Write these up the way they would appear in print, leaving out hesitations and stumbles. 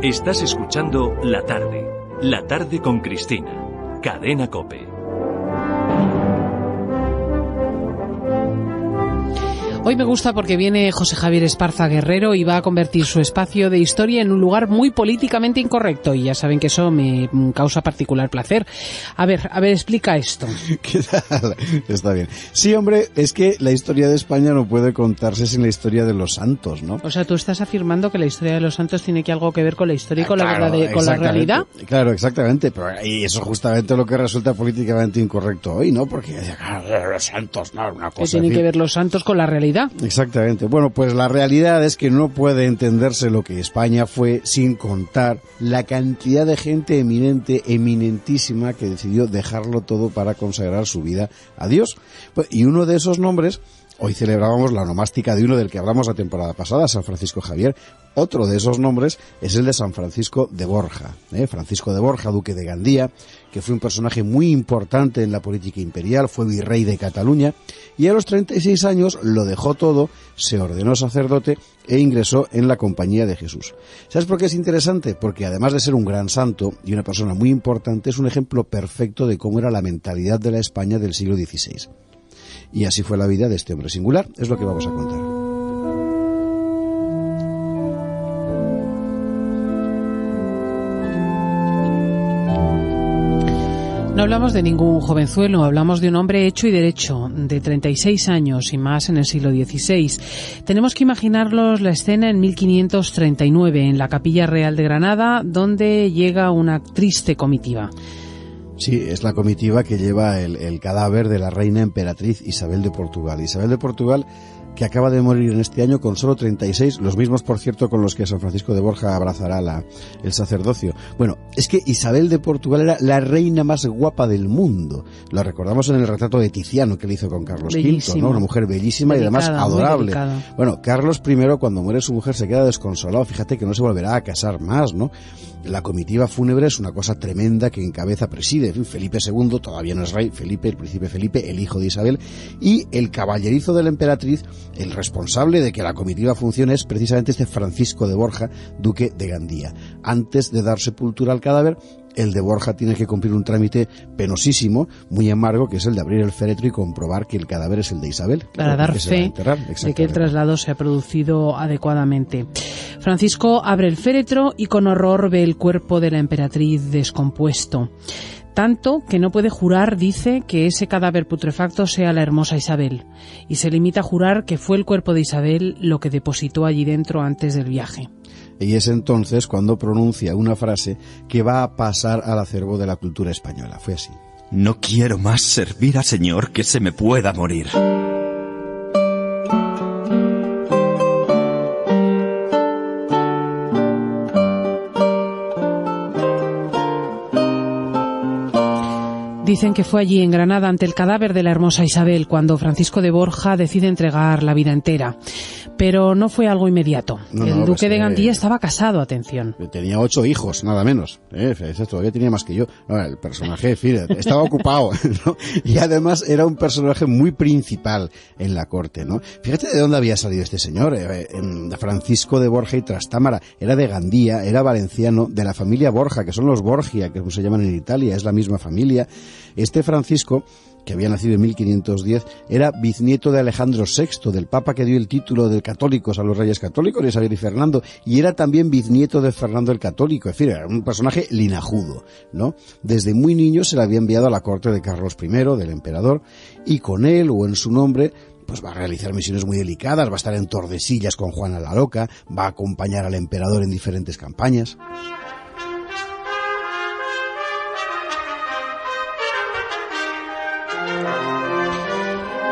Estás escuchando La Tarde con Cristina, Cadena COPE. Hoy me gusta porque viene José Javier Esparza Guerrero y va a convertir su espacio de historia en un lugar muy políticamente incorrecto. Y ya saben que eso me causa particular placer. A ver, explica esto. ¿Qué tal? Está bien. Sí, hombre, es que la historia de España no puede contarse sin la historia de los santos, ¿no? O sea, tú estás afirmando que la historia de los santos tiene que algo que ver con la historia y con la realidad. Claro, exactamente. Y eso es justamente lo que resulta políticamente incorrecto hoy, ¿no? Porque los santos, no, una cosa. ¿Qué tienen que ver los santos con la realidad? Exactamente. Bueno, pues la realidad es que no puede entenderse lo que España fue sin contar la cantidad de gente eminentísima que decidió dejarlo todo para consagrar su vida a Dios. Y uno de esos nombres, hoy celebrábamos la onomástica de uno del que hablamos la temporada pasada, San Francisco Javier. Otro de esos nombres es el de San Francisco de Borja, Francisco de Borja, duque de Gandía, que fue un personaje muy importante en la política imperial, fue virrey de Cataluña, y a los 36 años lo dejó todo, se ordenó sacerdote e ingresó en la Compañía de Jesús. ¿Sabes por qué es interesante? Porque además de ser un gran santo y una persona muy importante, es un ejemplo perfecto de cómo era la mentalidad de la España del siglo XVI. Y así fue la vida de este hombre singular, es lo que vamos a contar. No hablamos de ningún jovenzuelo, hablamos de un hombre hecho y derecho, de 36 años y más en el siglo XVI. Tenemos que imaginarnos la escena en 1539, en la Capilla Real de Granada, donde llega una triste comitiva. Sí, es la comitiva que lleva el cadáver de la reina emperatriz Isabel de Portugal. Isabel de Portugal, que acaba de morir en este año con solo 36, los mismos, por cierto, con los que San Francisco de Borja abrazará el sacerdocio. Bueno, es que Isabel de Portugal era la reina más guapa del mundo. La recordamos en el retrato de Tiziano que le hizo con Carlos V, ¿no? Una mujer bellísima, delicada, y además adorable. Bueno, Carlos I, cuando muere su mujer, se queda desconsolado. Fíjate que no se volverá a casar más, ¿no? La comitiva fúnebre es una cosa tremenda que encabeza, preside, en fin, Felipe II, todavía no es rey, el príncipe Felipe, el hijo de Isabel, y el caballerizo de la emperatriz. El responsable de que la comitiva funcione es precisamente este Francisco de Borja, duque de Gandía. Antes de dar sepultura al cadáver, el de Borja tiene que cumplir un trámite penosísimo, muy amargo, que es el de abrir el féretro y comprobar que el cadáver es el de Isabel. Para dar fe de que el traslado se ha producido adecuadamente. Francisco abre el féretro y con horror ve el cuerpo de la emperatriz descompuesto. Tanto que no puede jurar, dice, que ese cadáver putrefacto sea la hermosa Isabel, y se limita a jurar que fue el cuerpo de Isabel lo que depositó allí dentro antes del viaje. Y es entonces cuando pronuncia una frase que va a pasar al acervo de la cultura española. Fue así: no quiero más servir a Señor que se me pueda morir. Dicen que fue allí, en Granada, ante el cadáver de la hermosa Isabel, cuando Francisco de Borja decide entregar la vida entera. Pero no fue algo inmediato. El duque de Gandía estaba casado, atención. Tenía 8 hijos, nada menos. Todavía tenía más que yo. No, el personaje, en fin, estaba ocupado, ¿no? Y además era un personaje muy principal en la corte, ¿no? Fíjate de dónde había salido este señor. Francisco de Borja y Trastámara. Era de Gandía, era valenciano, de la familia Borja, que son los Borgia, que se llaman en Italia, es la misma familia. Este Francisco, que había nacido en 1510, era bisnieto de Alejandro VI, del papa que dio el título de católicos a los reyes católicos, Isabel y Fernando, y era también bisnieto de Fernando el Católico. En fin, era un personaje linajudo, ¿no? Desde muy niño se le había enviado a la corte de Carlos I, del emperador, y con él o en su nombre pues va a realizar misiones muy delicadas, va a estar en Tordesillas con Juana la Loca, va a acompañar al emperador en diferentes campañas.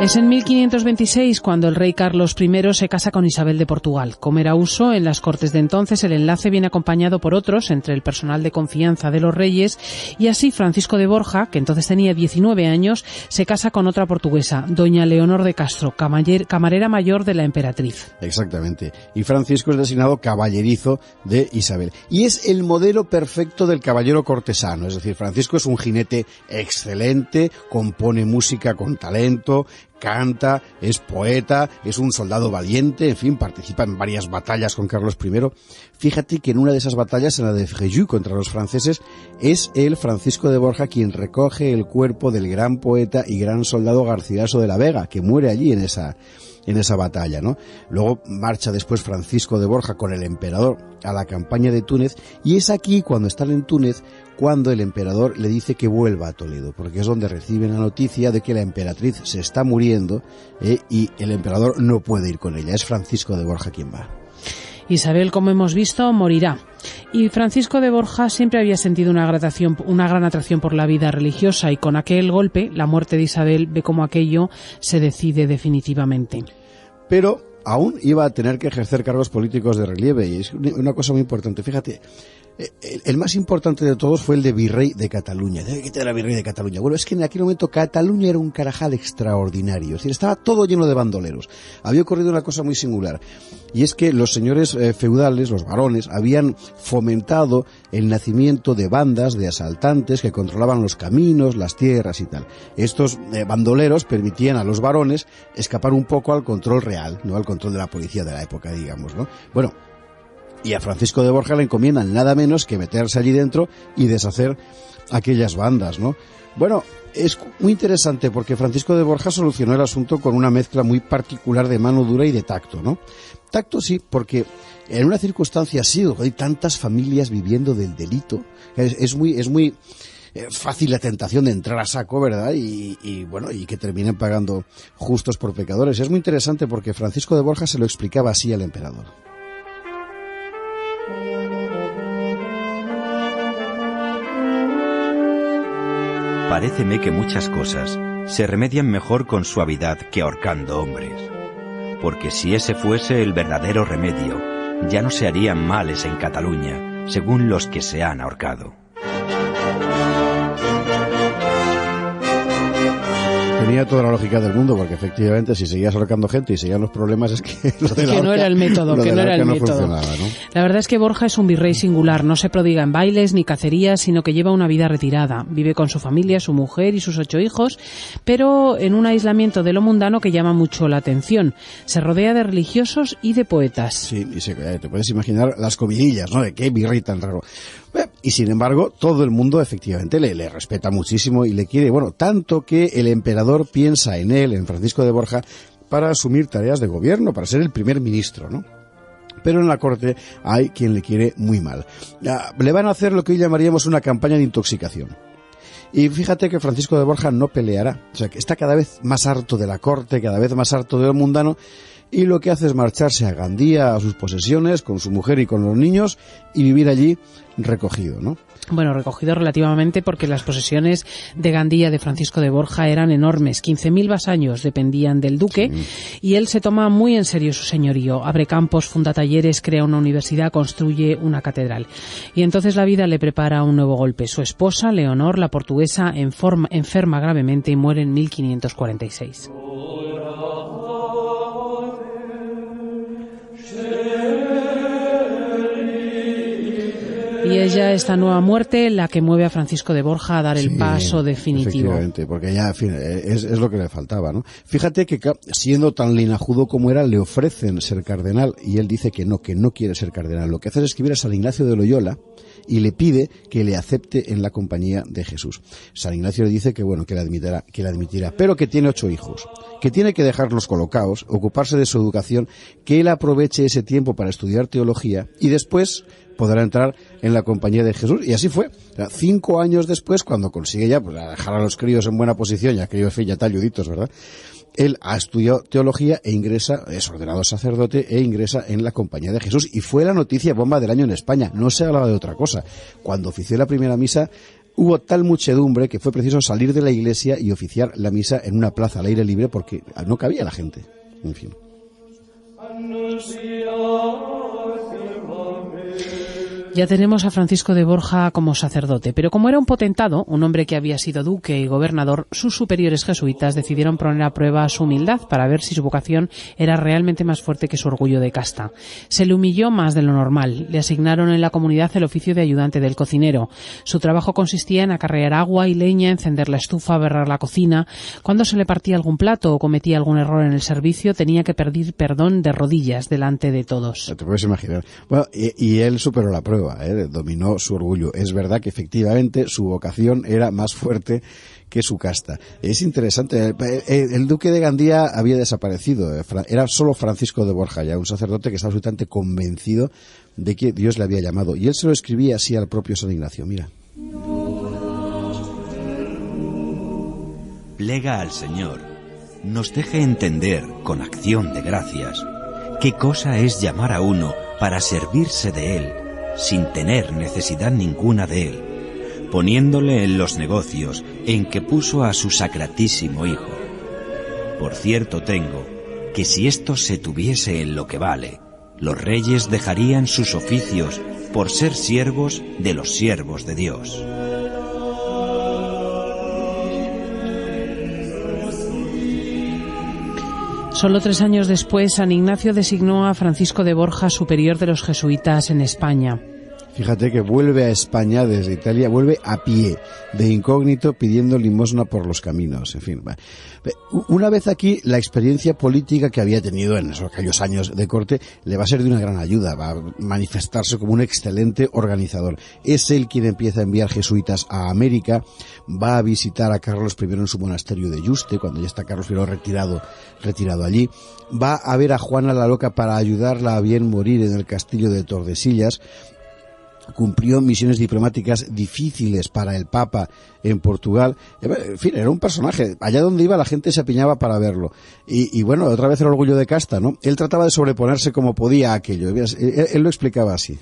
Es en 1526 cuando el rey Carlos I se casa con Isabel de Portugal. Como era uso en las cortes de entonces, el enlace viene acompañado por otros entre el personal de confianza de los reyes, y así Francisco de Borja, que entonces tenía 19 años, se casa con otra portuguesa, doña Leonor de Castro, camarera mayor de la emperatriz. Exactamente. Y Francisco es designado caballerizo de Isabel. Y es el modelo perfecto del caballero cortesano. Es decir, Francisco es un jinete excelente, compone música con talento, canta, es poeta, es un soldado valiente, en fin, participa en varias batallas con Carlos I. Fíjate que en una de esas batallas, en la de Fréjus contra los franceses, es él, Francisco de Borja, quien recoge el cuerpo del gran poeta y gran soldado Garcilaso de la Vega, que muere allí en esa batalla, ¿no? Luego marcha después Francisco de Borja con el emperador a la campaña de Túnez, y es aquí, cuando están en Túnez, cuando el emperador le dice que vuelva a Toledo, porque es donde reciben la noticia de que la emperatriz se está muriendo, y el emperador no puede ir con ella. Es Francisco de Borja quien va. Isabel, como hemos visto, morirá. Y Francisco de Borja siempre había sentido una gran atracción por la vida religiosa, y con aquel golpe, la muerte de Isabel, ve cómo aquello se decide definitivamente. Pero aún iba a tener que ejercer cargos políticos de relieve, y es una cosa muy importante. Fíjate, el más importante de todos fue el de virrey de Cataluña. ¿Qué te era virrey de Cataluña? Bueno, es que en aquel momento Cataluña era un carajal extraordinario, es decir, estaba todo lleno de bandoleros. Había ocurrido una cosa muy singular, y es que los señores feudales, los barones, habían fomentado el nacimiento de bandas de asaltantes que controlaban los caminos, las tierras y tal. Estos bandoleros permitían a los barones escapar un poco al control real, no al control de la policía de la época, digamos, ¿no? Bueno, y a Francisco de Borja le encomiendan nada menos que meterse allí dentro y deshacer aquellas bandas, ¿no? Bueno, es muy interesante porque Francisco de Borja solucionó el asunto con una mezcla muy particular de mano dura y de tacto, ¿no? Tacto sí, porque en una circunstancia así, donde hay tantas familias viviendo del delito, es muy fácil la tentación de entrar a saco, ¿verdad? Y bueno, y que terminen pagando justos por pecadores. Es muy interesante porque Francisco de Borja se lo explicaba así al emperador. Paréceme que muchas cosas se remedian mejor con suavidad que ahorcando hombres. Porque si ese fuese el verdadero remedio, ya no se harían males en Cataluña, según los que se han ahorcado. Tenía toda la lógica del mundo, porque efectivamente si seguías ahorcando gente y seguían los problemas, es que lo de la que no era el método, que no era el método. ¿No? La verdad es que Borja es un virrey singular, no se prodiga en bailes ni cacerías, sino que lleva una vida retirada. Vive con su familia, su mujer y sus 8 hijos, pero en un aislamiento de lo mundano que llama mucho la atención. Se rodea de religiosos y de poetas. Sí, y te puedes imaginar las comidillas, ¿no? De qué virrey tan raro. Y sin embargo, todo el mundo efectivamente le respeta muchísimo y le quiere, bueno, tanto que el emperador piensa en él, en Francisco de Borja, para asumir tareas de gobierno, para ser el primer ministro, ¿no? Pero en la corte hay quien le quiere muy mal. Le van a hacer lo que hoy llamaríamos una campaña de intoxicación. Y fíjate que Francisco de Borja no peleará, o sea, que está cada vez más harto de la corte, cada vez más harto del mundano, y lo que hace es marcharse a Gandía, a sus posesiones, con su mujer y con los niños, y vivir allí recogido, ¿no? Bueno, recogido relativamente, porque las posesiones de Gandía de Francisco de Borja eran enormes. 15.000 vasallos dependían del duque, sí. Y él se toma muy en serio su señorío. Abre campos, funda talleres, crea una universidad, construye una catedral. Y entonces la vida le prepara un nuevo golpe. Su esposa, Leonor, la portuguesa, enferma gravemente y muere en 1546. Y es ya esta nueva muerte la que mueve a Francisco de Borja a dar el paso definitivo. Efectivamente, porque ya, en fin, es lo que le faltaba, ¿no? Fíjate que siendo tan linajudo como era, le ofrecen ser cardenal y él dice que no quiere ser cardenal. Lo que hace es escribir a San Ignacio de Loyola y le pide que le acepte en la compañía de Jesús. San Ignacio le dice que bueno, que le admitirá, pero que tiene 8 hijos, que tiene que dejarlos colocados, ocuparse de su educación, que él aproveche ese tiempo para estudiar teología y después podrá entrar en la compañía de Jesús. Y así fue. O sea, 5 años después, cuando consigue ya pues, dejar a los críos en buena posición, ya críos ya talluditos, ¿verdad? Él ha estudiado teología e ingresa, es ordenado sacerdote e ingresa en la compañía de Jesús. Y fue la noticia bomba del año en España. No se hablaba de otra cosa. Cuando ofició la primera misa, hubo tal muchedumbre que fue preciso salir de la iglesia y oficiar la misa en una plaza al aire libre porque no cabía la gente. En fin. Ya tenemos a Francisco de Borja como sacerdote, pero como era un potentado, un hombre que había sido duque y gobernador, sus superiores jesuitas decidieron poner a prueba su humildad para ver si su vocación era realmente más fuerte que su orgullo de casta. Se le humilló más de lo normal. Le asignaron en la comunidad el oficio de ayudante del cocinero. Su trabajo consistía en acarrear agua y leña, encender la estufa, berrar la cocina. Cuando se le partía algún plato o cometía algún error en el servicio, tenía que pedir perdón de rodillas delante de todos. Te puedes imaginar. Bueno, y él superó la prueba. Dominó su orgullo. Es verdad que efectivamente su vocación era más fuerte que su casta. Es interesante. El duque de Gandía había desaparecido. Era solo Francisco de Borja, ya un sacerdote que estaba absolutamente convencido de que Dios le había llamado. Y él se lo escribía así al propio San Ignacio. Mira. Plega al Señor, nos deje entender, con acción de gracias, qué cosa es llamar a uno para servirse de Él, sin tener necesidad ninguna de Él, poniéndole en los negocios en que puso a su sacratísimo Hijo. Por cierto tengo que si esto se tuviese en lo que vale, los reyes dejarían sus oficios por ser siervos de los siervos de Dios. Solo 3 años después, San Ignacio designó a Francisco de Borja superior de los jesuitas en España. Fíjate que vuelve a España desde Italia, vuelve a pie, de incógnito, pidiendo limosna por los caminos, en fin. Una vez aquí, la experiencia política que había tenido en aquellos años de corte le va a ser de una gran ayuda, va a manifestarse como un excelente organizador. Es él quien empieza a enviar jesuitas a América, va a visitar a Carlos I en su monasterio de Yuste, cuando ya está Carlos I retirado allí, va a ver a Juana la Loca para ayudarla a bien morir en el castillo de Tordesillas. Cumplió misiones diplomáticas difíciles para el Papa en Portugal. En fin, era un personaje. Allá donde iba la gente se apiñaba para verlo. Y bueno, otra vez el orgullo de casta, ¿no? Él trataba de sobreponerse como podía a aquello. Él lo explicaba así.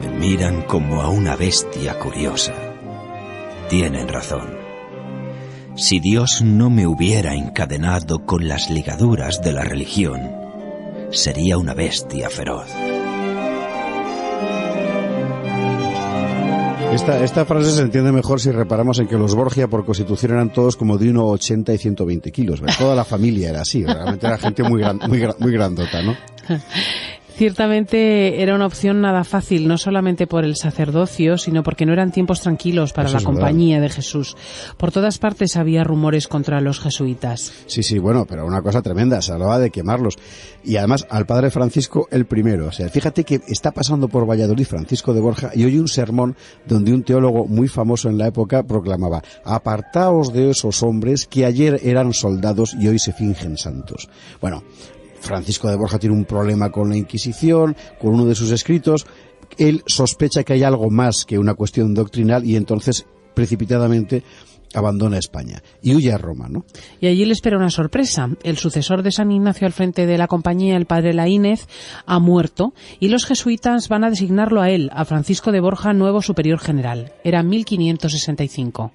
Me miran como a una bestia curiosa. Tienen razón. Si Dios no me hubiera encadenado con las ligaduras de la religión, sería una bestia feroz. Esta frase se entiende mejor si reparamos en que los Borgia por constitución eran todos como de 1,80 y 120 kilos. Toda la familia era así, realmente era gente muy grandota, ¿no? Ciertamente era una opción nada fácil, no solamente por el sacerdocio, sino porque no eran tiempos tranquilos para la compañía de Jesús. Por todas partes había rumores contra los jesuitas. Sí, bueno, pero una cosa tremenda, se hablaba de quemarlos. Y además al padre Francisco el primero. O sea, fíjate que está pasando por Valladolid Francisco de Borja y oye un sermón donde un teólogo muy famoso en la época proclamaba: apartaos de esos hombres que ayer eran soldados y hoy se fingen santos. Bueno, Francisco de Borja tiene un problema con la Inquisición, con uno de sus escritos. Él sospecha que hay algo más que una cuestión doctrinal y entonces precipitadamente abandona España y huye a Roma, ¿no? Y allí le espera una sorpresa. El sucesor de San Ignacio al frente de la compañía, el padre Laínez, ha muerto y los jesuitas van a designarlo a él, a Francisco de Borja, nuevo superior general. Era 1565.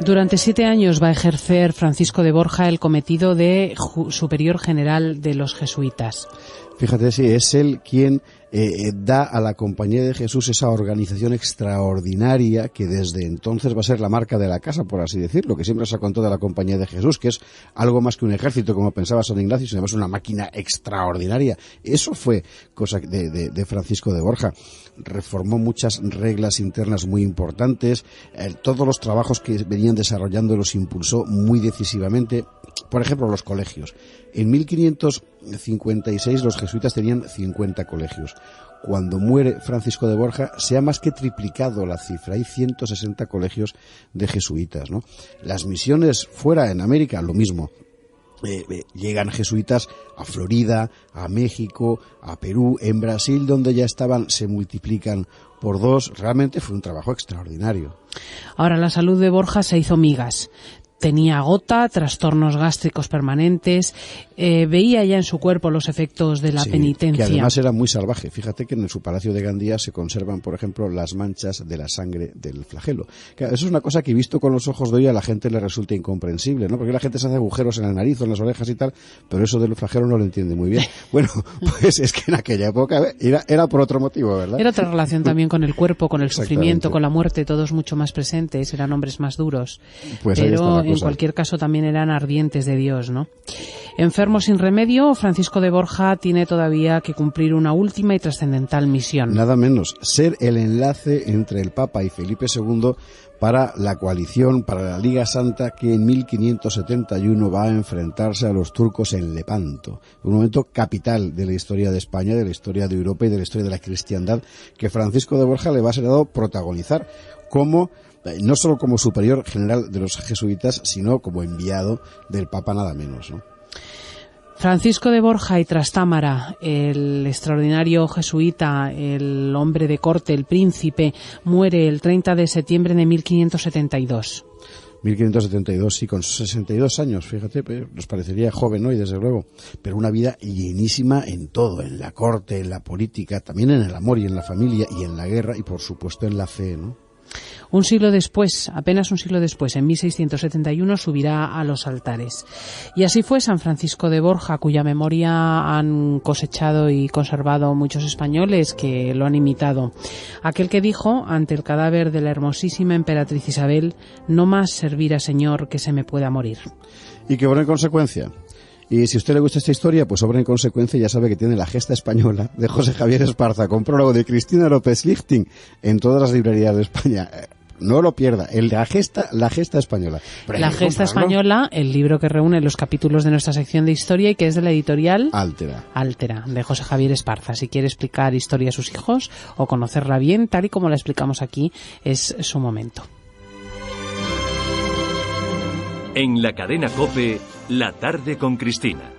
Durante 7 años va a ejercer Francisco de Borja el cometido de superior general de los jesuitas. Fíjate, sí, es él quien da a la Compañía de Jesús esa organización extraordinaria que desde entonces va a ser la marca de la casa, por así decirlo, que siempre se ha contado de la Compañía de Jesús, que es algo más que un ejército, como pensaba San Ignacio, sino es una máquina extraordinaria. Eso fue cosa de Francisco de Borja. Reformó muchas reglas internas muy importantes, todos los trabajos que venían desarrollando los impulsó muy decisivamente. Por ejemplo, los colegios. En 1556 los jesuitas tenían 50 colegios. Cuando muere Francisco de Borja se ha más que triplicado la cifra. Hay 160 colegios de jesuitas, ¿no? Las misiones fuera en América, lo mismo. llegan jesuitas a Florida, a México, a Perú, en Brasil, donde ya estaban, se multiplican por 2. Realmente fue un trabajo extraordinario. Ahora, la salud de Borja se hizo migas. Tenía gota, trastornos gástricos permanentes, veía ya en su cuerpo los efectos de la penitencia. Que además era muy salvaje. Fíjate que en su palacio de Gandía se conservan, por ejemplo, las manchas de la sangre del flagelo. Eso es una cosa que visto con los ojos de hoy a la gente le resulta incomprensible, ¿no? Porque la gente se hace agujeros en la nariz o en las orejas y tal, pero eso del flagelo no lo entiende muy bien. Bueno, pues es que en aquella época era por otro motivo, ¿verdad? Era otra relación también con el cuerpo, con el sufrimiento, con la muerte, todos mucho más presentes, eran hombres más duros. Pues pero en cualquier caso también eran ardientes de Dios, ¿no? Enfermo sin remedio, Francisco de Borja tiene todavía que cumplir una última y trascendental misión. Nada menos, ser el enlace entre el Papa y Felipe II para la coalición, para la Liga Santa, que en 1571 va a enfrentarse a los turcos en Lepanto. Un momento capital de la historia de España, de la historia de Europa y de la historia de la cristiandad, que Francisco de Borja le va a ser dado protagonizar no solo como superior general de los jesuitas, sino como enviado del Papa, nada menos, ¿no? Francisco de Borja y Trastámara, el extraordinario jesuita, el hombre de corte, el príncipe, muere el 30 de septiembre de 1572. 1572, sí, con 62 años, fíjate, nos parecería joven hoy, desde luego, pero una vida llenísima en todo, en la corte, en la política, también en el amor y en la familia y en la guerra y, por supuesto, en la fe, ¿no? Un siglo después, apenas un siglo después, en 1671, subirá a los altares. Y así fue San Francisco de Borja, cuya memoria han cosechado y conservado muchos españoles que lo han imitado. Aquel que dijo, ante el cadáver de la hermosísima emperatriz Isabel: no más servirá, Señor, que se me pueda morir. Y que obra en consecuencia. Y si a usted le gusta esta historia, pues obra en consecuencia, ya sabe que tiene La Gesta Española de José Javier Esparza, con prólogo de Cristina López Lichting, en todas las librerías de España. No lo pierda, La Gesta Española. La Gesta Española, el libro que reúne los capítulos de nuestra sección de historia y que es de la editorial Altera, de José Javier Esparza. Si quiere explicar historia a sus hijos o conocerla bien, tal y como la explicamos aquí, es su momento. En la cadena COPE, La Tarde con Cristina.